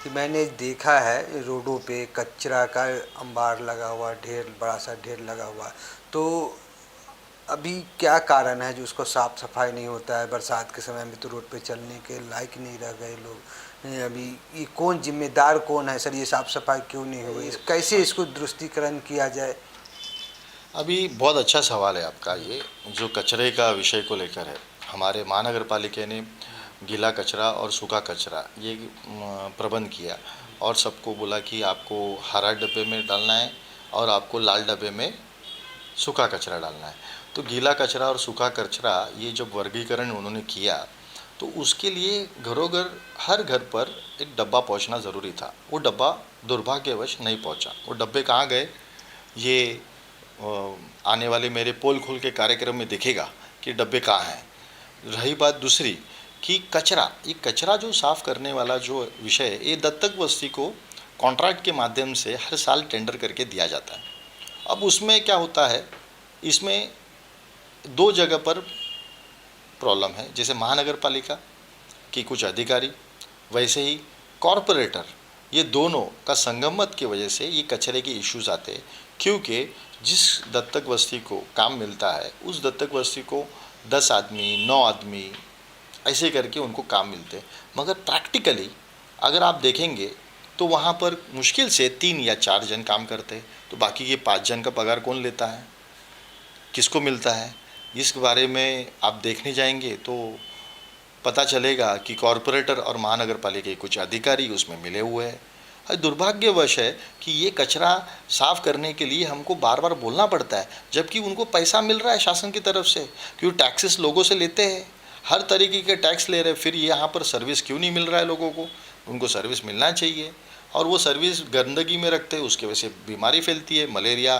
कि मैंने देखा है रोडों पे कचरा का अंबार लगा हुआ, ढेर बड़ा सा ढेर लगा हुआ। तो अभी क्या कारण है जो उसको साफ सफाई नहीं होता है? बरसात के समय में तो रोड पे चलने के लायक नहीं रह गए लोग। अभी ये कौन जिम्मेदार कौन है सर? ये साफ सफाई क्यों नहीं हो गई? कैसे इसको दुरुस्तीकरण किया जाए? अभी बहुत अच्छा सवाल है आपका ये, जो कचरे का विषय को लेकर है। हमारे महानगर पालिका ने गीला कचरा और सूखा कचरा ये प्रबंध किया और सबको बोला कि आपको हरा डब्बे में डालना है और आपको लाल डब्बे में सूखा कचरा डालना है। तो गीला कचरा और सूखा कचरा ये जब वर्गीकरण उन्होंने किया तो उसके लिए घरों घर, हर घर पर एक डब्बा पहुंचना ज़रूरी था। वो डब्बा दुर्भाग्यवश नहीं पहुंचा। वो डब्बे कहाँ गए, ये आने वाले मेरे पोल खोल के कार्यक्रम में दिखेगा कि डब्बे कहाँ हैं। रही बात दूसरी कि कचरा, ये कचरा जो साफ़ करने वाला जो विषय है, ये दत्तक बस्ती को कॉन्ट्रैक्ट के माध्यम से हर साल टेंडर करके दिया जाता है। अब उसमें क्या होता है, इसमें दो जगह पर प्रॉब्लम है। जैसे महानगर पालिका की कुछ अधिकारी, वैसे ही कॉरपोरेटर, ये दोनों का संगमत की वजह से ये कचरे के इश्यूज़ आते हैं। क्योंकि जिस दत्तक बस्ती को काम मिलता है उस दत्तक बस्ती को 10 आदमी, 9 आदमी ऐसे करके उनको काम मिलते हैं। मगर प्रैक्टिकली अगर आप देखेंगे तो वहाँ पर मुश्किल से 3 या 4 जन काम करते हैं। तो बाकी के 5 जन का पगार कौन लेता है, किसको मिलता है? इस बारे में आप देखने जाएंगे तो पता चलेगा कि कॉरपोरेटर और महानगर पालिका के कुछ अधिकारी उसमें मिले हुए हैं। और दुर्भाग्यवश है कि ये कचरा साफ़ करने के लिए हमको बार बार बोलना पड़ता है, जबकि उनको पैसा मिल रहा है शासन की तरफ से, क्योंकि टैक्सेस लोगों से लेते हैं, हर तरीके के टैक्स ले रहे हैं। फिर यहाँ पर सर्विस क्यों नहीं मिल रहा है लोगों को? उनको सर्विस मिलना चाहिए और वो सर्विस गंदगी में रखते हैं, उसके वजह से बीमारी फैलती है, मलेरिया,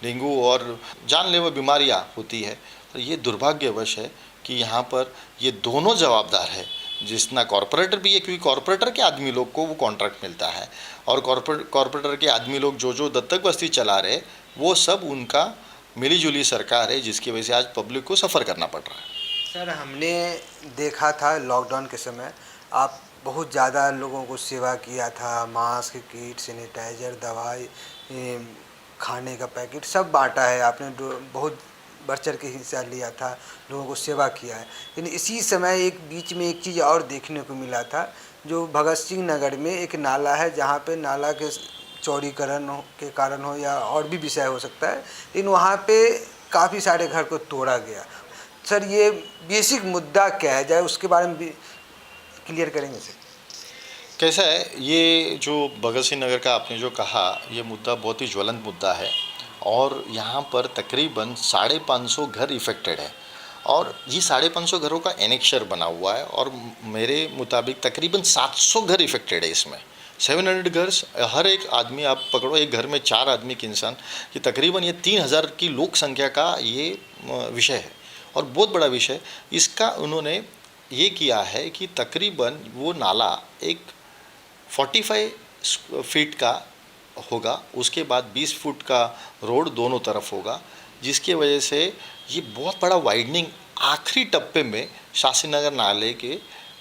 डेंगू और जानलेवा बीमारियाँ होती है। और ये दुर्भाग्यवश है कि यहाँ पर ये दोनों जवाबदार है। जिसना कॉरपोरेटर भी है, क्योंकि कॉरपोरेटर के आदमी लोग को वो कॉन्ट्रैक्ट मिलता है और कॉरपोरेटर के आदमी लोग जो जो दत्तक बस्ती चला रहे वो सब उनका मिलीजुली सरकार है, जिसकी वजह से आज पब्लिक को सफ़र करना पड़ रहा है। सर हमने देखा था लॉकडाउन के समय आप बहुत ज़्यादा लोगों को सेवा किया था। मास्क, किट, सैनिटाइज़र, दवाई, खाने का पैकेट सब बांटा है आपने। बहुत बढ़ चढ़ के हिस्सा लिया था, लोगों को सेवा किया है। लेकिन इसी समय एक बीच में एक चीज़ और देखने को मिला था, जो भगत सिंह नगर में एक नाला है जहाँ पे नाला के चौड़ीकरण के कारण हो या और भी विषय हो सकता है, लेकिन वहाँ पे काफ़ी सारे घर को तोड़ा गया। सर ये बेसिक मुद्दा क्या है, जाए उसके बारे में भी क्लियर करेंगे सर? कैसा है, ये जो भगत सिंह नगर का आपने जो कहा, ये मुद्दा बहुत ही ज्वलंत मुद्दा है और यहाँ पर तकरीबन 550 घर इफ़ेक्टेड है और ये 550 घरों का एनेक्शर बना हुआ है और मेरे मुताबिक तकरीबन 700 घर इफ़ेक्टेड है इसमें। 700 घर्स, हर एक आदमी आप पकड़ो, एक घर में 4 आदमी के इंसान, ये तकरीबन ये 3000 की लोक संख्या का ये विषय है और बहुत बड़ा विषय। इसका उन्होंने ये किया है कि तकरीबन वो नाला एक 45 फीट का होगा, उसके बाद 20 फुट का रोड दोनों तरफ होगा, जिसकी वजह से ये बहुत बड़ा वाइडनिंग आखिरी टप्पे में शास्त्री नगर नाले के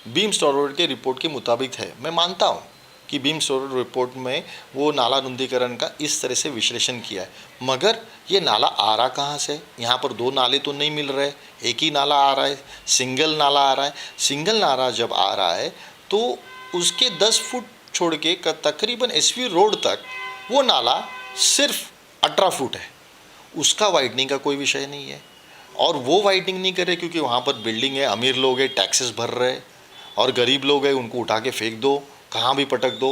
बीम स्टोर रोड के रिपोर्ट के मुताबिक है। मैं मानता हूँ कि बीम स्टोर रोड रिपोर्ट में वो नाला रुंदीकरण का इस तरह से विश्लेषण किया है, मगर ये नाला आ रहा कहाँ से? यहाँ पर 2 नाले तो नहीं मिल रहे, एक ही नाला आ रहा है, सिंगल नाला आ रहा है। सिंगल नाला जब आ रहा है तो उसके 10 फुट छोड़ के तकरीबन एसवी रोड तक वो नाला सिर्फ 18 फुट है, उसका वाइडनिंग का कोई विषय नहीं है। और वो वाइडनिंग नहीं कर रहे क्योंकि वहाँ पर बिल्डिंग है, अमीर लोग हैं, टैक्सेस भर रहे, और गरीब लोग हैं, उनको उठा के फेंक दो, कहाँ भी पटक दो।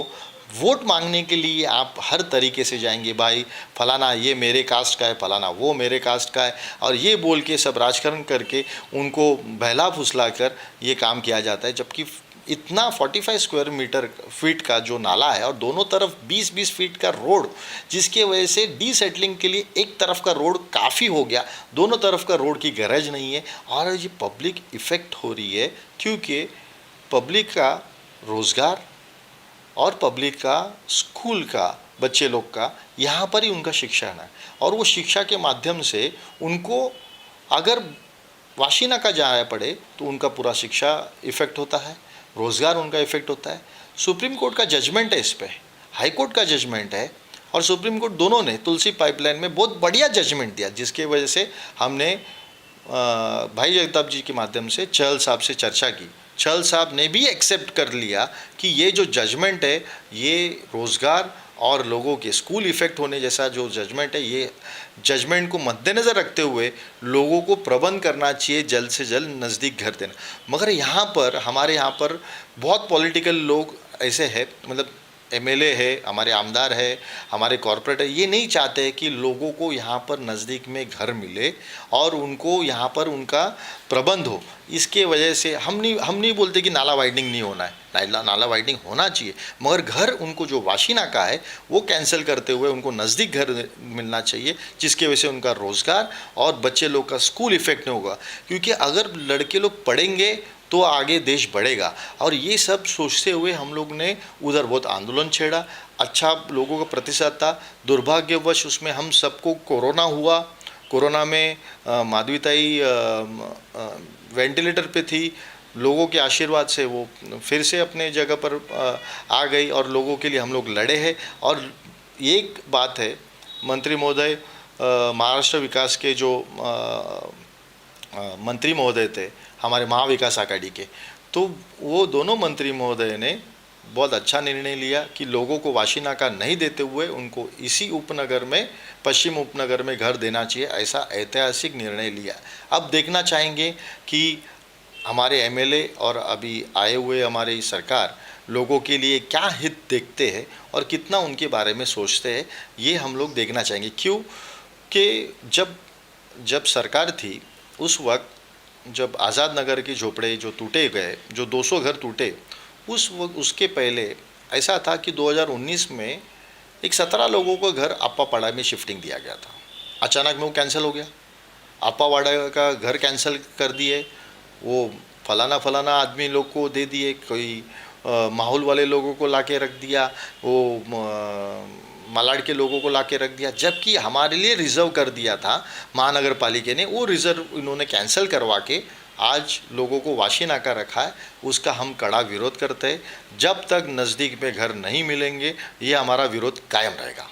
वोट मांगने के लिए आप हर तरीके से जाएंगे, भाई फलाना ये मेरे कास्ट का है, फलाना वो मेरे कास्ट का है, और ये बोल के सब राजकारण करके उनको बहला फुसला कर ये काम किया जाता है। जबकि इतना 45 स्क्वायर मीटर फीट का जो नाला है और दोनों तरफ 20-20 फीट का रोड, जिसके वजह से डीसेटलिंग के लिए एक तरफ का रोड काफ़ी हो गया, दोनों तरफ का रोड की गरज नहीं है। और ये पब्लिक इफ़ेक्ट हो रही है क्योंकि पब्लिक का रोज़गार और पब्लिक का स्कूल का बच्चे लोग का यहाँ पर ही उनका शिक्षण है, और वो शिक्षा के माध्यम से उनको अगर वाशिना का जाना पड़े तो उनका पूरा शिक्षा इफ़ेक्ट होता है, रोज़गार उनका इफ़ेक्ट होता है। सुप्रीम कोर्ट का जजमेंट है इस पे, हाई कोर्ट का जजमेंट है और सुप्रीम कोर्ट दोनों ने तुलसी पाइपलाइन में बहुत बढ़िया जजमेंट दिया, जिसके वजह से हमने भाई जगताप जी के माध्यम से चहल साहब से चर्चा की। चहल साहब ने भी एक्सेप्ट कर लिया कि ये जो जजमेंट है ये रोज़गार और लोगों के स्कूल इफ़ेक्ट होने जैसा जो जजमेंट है, ये जजमेंट को मद्देनज़र रखते हुए लोगों को प्रबंध करना चाहिए, जल्द से जल्द नज़दीक घर देना। मगर यहाँ पर हमारे यहाँ पर बहुत पॉलिटिकल लोग ऐसे हैं, मतलब एमएलए है, हमारे आमदार है, हमारे कॉरपोरेट है, ये नहीं चाहते कि लोगों को यहाँ पर नज़दीक में घर मिले और उनको यहाँ पर उनका प्रबंध हो। इसके वजह से हम नहीं बोलते कि नाला वाइडनिंग नहीं होना है, नाला वाइडनिंग होना चाहिए, मगर घर उनको जो वाशिना का है वो कैंसिल करते हुए उनको नज़दीक घर मिलना चाहिए, जिसकी वजह से उनका रोज़गार और बच्चे लोग का स्कूल इफ़ेक्ट नहीं होगा। क्योंकि अगर लड़के लोग पढ़ेंगे तो आगे देश बढ़ेगा। और ये सब सोचते हुए हम लोग ने उधर बहुत आंदोलन छेड़ा, अच्छा लोगों का प्रतिशत था। दुर्भाग्यवश उसमें हम सबको कोरोना हुआ। कोरोना में माधवीताई वेंटिलेटर पे थी, लोगों के आशीर्वाद से वो फिर से अपने जगह पर आ गई और लोगों के लिए हम लोग लड़े हैं। और एक बात है, मंत्री महोदय महाराष्ट्र विकास के जो मंत्री महोदय थे हमारे महाविकास आघाड़ी के, तो वो दोनों मंत्री महोदय ने बहुत अच्छा निर्णय लिया कि लोगों को वाशिना का नहीं देते हुए उनको इसी उपनगर में, पश्चिम उपनगर में घर देना चाहिए, ऐसा ऐतिहासिक निर्णय लिया। अब देखना चाहेंगे कि हमारे एमएलए और अभी आए हुए हमारी सरकार लोगों के लिए क्या हित देखते हैं और कितना उनके बारे में सोचते हैं, ये हम लोग देखना चाहेंगे। क्यों कि जब सरकार थी उस वक्त जब आज़ाद नगर के झोपड़े जो टूटे गए, जो 200 घर टूटे, उसके पहले ऐसा था कि 2019 में एक 17 लोगों को घर अप्पापाड़ा में शिफ्टिंग दिया गया था। अचानक में वो कैंसिल हो गया, अप्पापाड़ा का घर कैंसिल कर दिए, वो फलाना आदमी लोग को दे दिए, कोई माहौल वाले लोगों को लाके रख दिया, वो मलाड के लोगों को लाके रख दिया, जबकि हमारे लिए रिज़र्व कर दिया था महानगर पालिका ने। वो रिज़र्व इन्होंने कैंसिल करवा के आज लोगों को वाशिना का रखा है, उसका हम कड़ा विरोध करते हैं। जब तक नज़दीक में घर नहीं मिलेंगे ये हमारा विरोध कायम रहेगा।